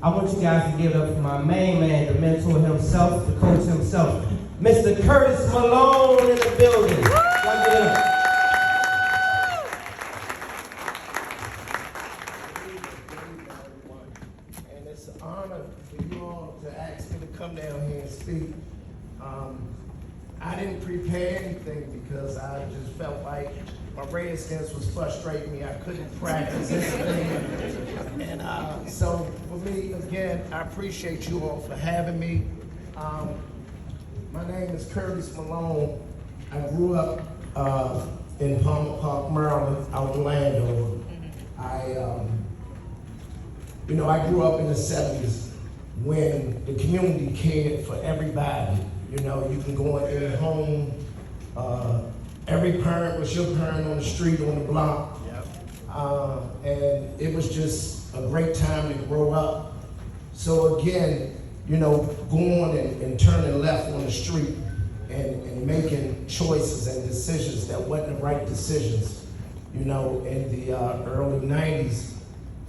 I want you guys to give it up for my main man, the mentor himself, the coach himself, Mr. Curtis Malone in the building. Y'all give it up. And it's an honor for you all to ask me to come down here and speak. I didn't prepare anything because I just felt like my Redskins was frustrating me. I couldn't practice anything. And so for me, again, I appreciate you all for having me. My name is Curtis Malone. I grew up in Palmer Park, Maryland, out in Landover. I grew up in the 70s when the community cared for everybody. You know, you can go in any home. Every parent was your parent on the street, on the block. Yep. And it was just a great time to grow up. So again, you know, going and turning left on the street and making choices and decisions that wasn't the right decisions. You know, in the early 90s,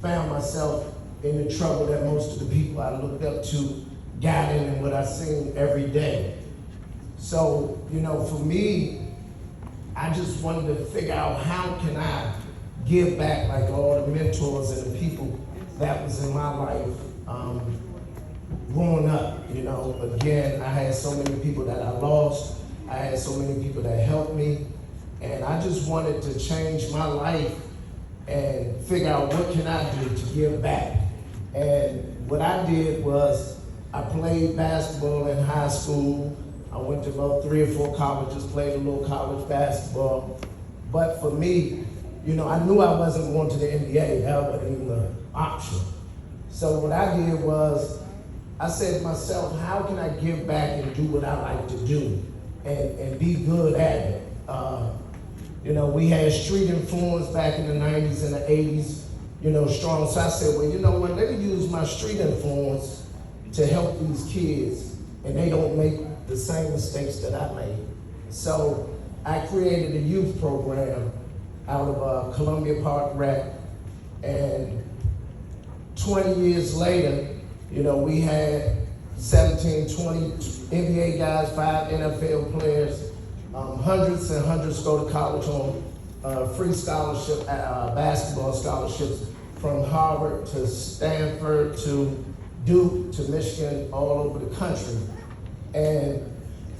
found myself in the trouble that most of the people I looked up to got in and what I seen every day. So, you know, for me, I just wanted to figure out how can I give back like all the mentors and the people that was in my life growing up. You know, again, I had so many people that I lost. I had so many people that helped me. And I just wanted to change my life and figure out what can I do to give back. And what I did was I played basketball in high school. I went to about 3 or 4 colleges, played a little college basketball. But for me, you know, I knew I wasn't going to the NBA. That wasn't even an option. So what I did was I said to myself, how can I give back and do what I like to do and be good at it? You know, we had street influence back in the 90s and the 80s, you know, strong. So I said, well, you know what, let me use my street influence to help these kids and they don't make the same mistakes that I made. So I created a youth program out of Columbia Park Rec, and 20 years later, you know, we had 17, 20 NBA guys, 5 NFL players, hundreds and hundreds go to college on free scholarship, basketball scholarships from Harvard to Stanford to Duke to Michigan, all over the country. And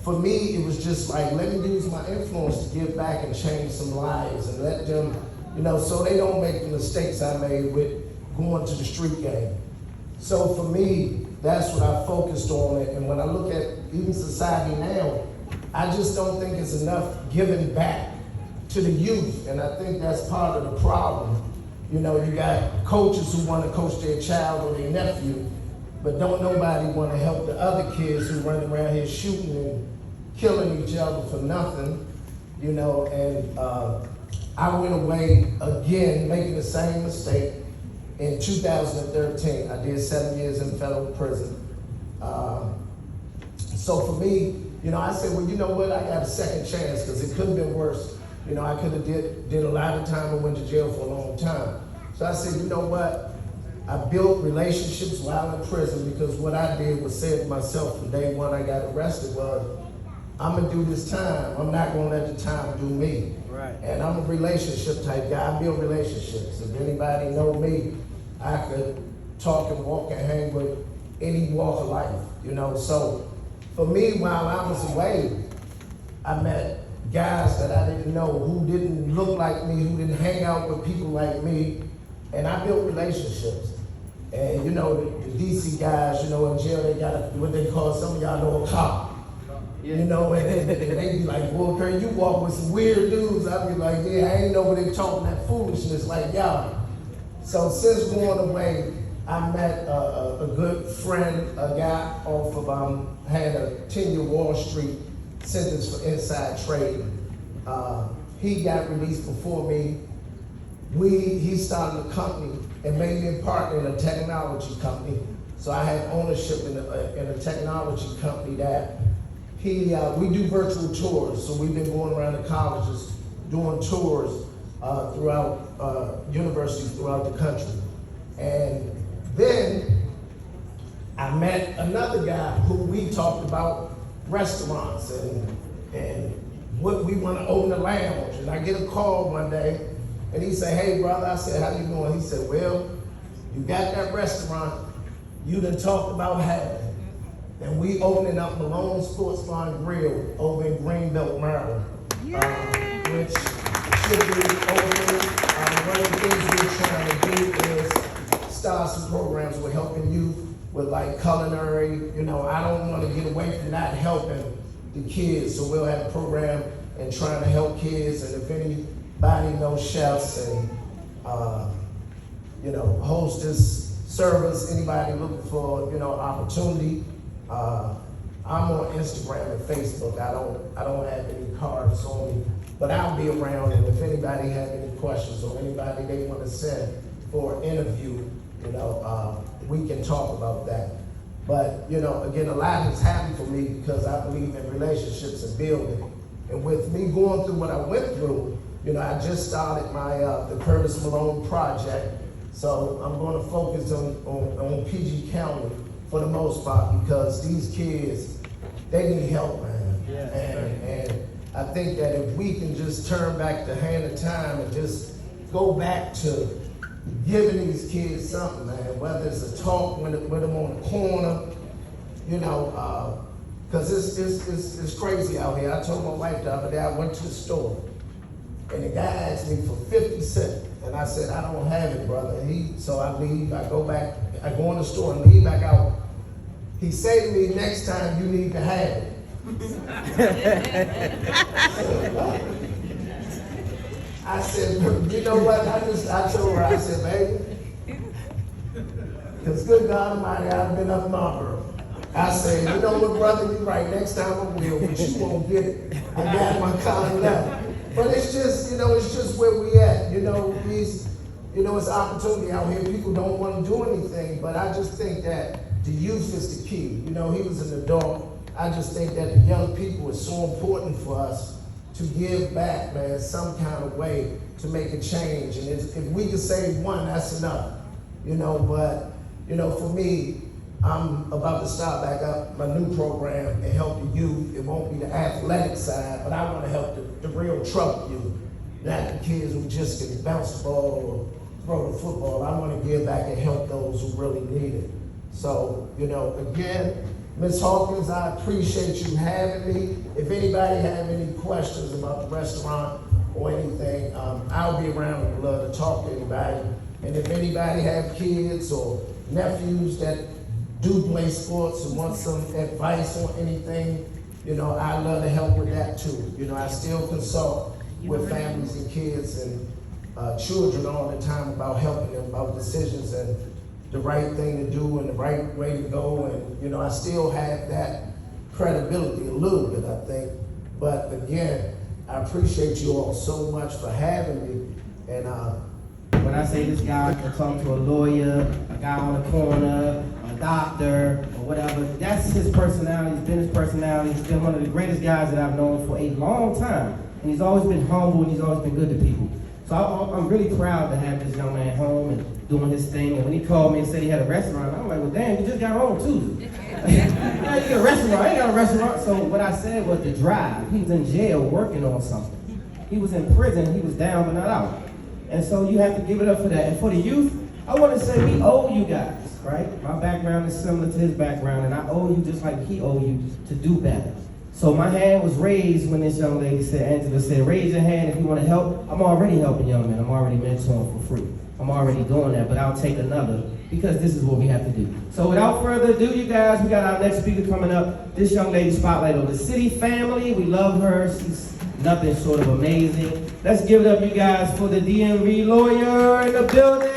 for me, it was just like, let me use my influence to give back and change some lives and let them, you know, so they don't make the mistakes I made with going to the street game. So for me, that's what I focused on. And when I look at even society now, I just don't think it's enough giving back to the youth. And I think that's part of the problem. You know, you got coaches who want to coach their child or their nephew, but don't nobody want to help the other kids who run around here shooting and killing each other for nothing, you know. And I went away again, making the same mistake. In 2013, I did 7 years in federal prison. So for me, you know, I said, well, you know what, I got a second chance because it could have been worse. You know, I could have did a lot of time and went to jail for a long time. So I said, you know what, I built relationships while in prison because what I did was say to myself from day one I got arrested was, I'm gonna do this time. I'm not gonna let the time do me. Right. And I'm a relationship type guy. I build relationships. If anybody know me, I could talk and walk and hang with any walk of life, you know. So for me, while I was away, I met guys that I didn't know, who didn't look like me, who didn't hang out with people like me, and I built relationships. And you know, the DC guys, you know, in jail, they got what they call, some of y'all know, a cop. Yeah. You know, and they be like, well, Kurt, you walk with some weird dudes. I'd be like, yeah, I ain't know they talking that foolishness like y'all. So since going away, I met a good friend, a guy off of, had a 10-year Wall Street sentence for inside trading. He got released before me. He started a company and made me a partner in a technology company. So I had ownership in a technology company that we do virtual tours. So we've been going around the colleges doing tours throughout universities throughout the country. And then met another guy who we talked about restaurants and what we want to open a lounge. And I get a call one day, and he said, "Hey, brother," I said, "How you doing?" He said, "Well, you got that restaurant you done talked about having, and we opening up Malone Sports Bar and Grill over in Greenbelt, Maryland, which should be open. One of the things we're trying to do is start some programs with helping youth with like culinary. You know, I don't want to get away from not helping the kids, so we'll have a program and trying to help kids. And if anybody knows chefs and you know, hostess, servers, anybody looking for, you know, opportunity, I'm on Instagram and Facebook. I don't have any cards on me, but I'll be around. And if anybody have any questions or anybody they want to send for an interview, you know, we can talk about that. But, you know, again, a lot has happened for me because I believe in relationships and building. And with me going through what I went through, you know, I just started my the Curtis Malone project. So I'm going to focus on PG County for the most part because these kids, they need help, man. Yeah. And I think that if we can just turn back the hand of time and just go back to giving these kids something, man, whether it's a talk with them on the corner, you know, because it's crazy out here. I told my wife the other day, I went to the store, and the guy asked me for 50 cents. And I said, "I don't have it, brother." So I leave, I go back, I go in the store and leave back out. He said to me, "Next time you need to have it." I said, "You know what?" I told her, I said, "Baby, because good God Almighty, I've been up Marlboro." I said, "You know what, brother, you're right. Next time I will, but you won't get it." I got my car and left. But it's just, you know, it's just where we at. You know, it's opportunity out here. People don't want to do anything, but I just think that the youth is the key. You know, he was an adult. I just think that the young people is so important for us to give back, man, some kind of way to make a change. And if we can save one, that's enough. You know, but, you know, for me, I'm about to start back up my new program and help the youth. It won't be the athletic side, but I want to help the real trouble youth. Not the kids who just can bounce the ball or throw the football. I want to give back and help those who really need it. So, you know, again, Ms. Hawkins, I appreciate you having me. If anybody have any questions about the restaurant or anything, I'll be around and would love to talk to anybody. And if anybody have kids or nephews that do play sports and want some advice on anything, you know, I love to help with that too. You know, I still consult with families and kids and children all the time about helping them about decisions and the right thing to do and the right way to go. And, you know, I still have that credibility a little bit, I think. But again, I appreciate you all so much for having me. And when I say this guy can talk to a lawyer, a guy on the corner, a doctor, or whatever, that's his personality. It's been his personality. He's been one of the greatest guys that I've known for a long time. And he's always been humble and he's always been good to people. So I'm really proud to have this young man home and doing his thing. And when he called me and said he had a restaurant, I'm like, well, damn, you just got home too. Now you get a restaurant. I ain't got a restaurant. So what I said was the drive. He was in jail working on something. He was in prison. He was down but not out. And so you have to give it up for that. And for the youth, I want to say we owe you guys, right? My background is similar to his background, and I owe you just like he owe you to do better. So my hand was raised when this young lady said, Angela said, raise your hand if you want to help. I'm already helping young men. I'm already mentoring for free. I'm already doing that, but I'll take another because this is what we have to do. So without further ado, you guys, we got our next speaker coming up. This young lady spotlight on the city family. We love her. She's nothing short of amazing. Let's give it up, you guys, for the DMV lawyer in the building.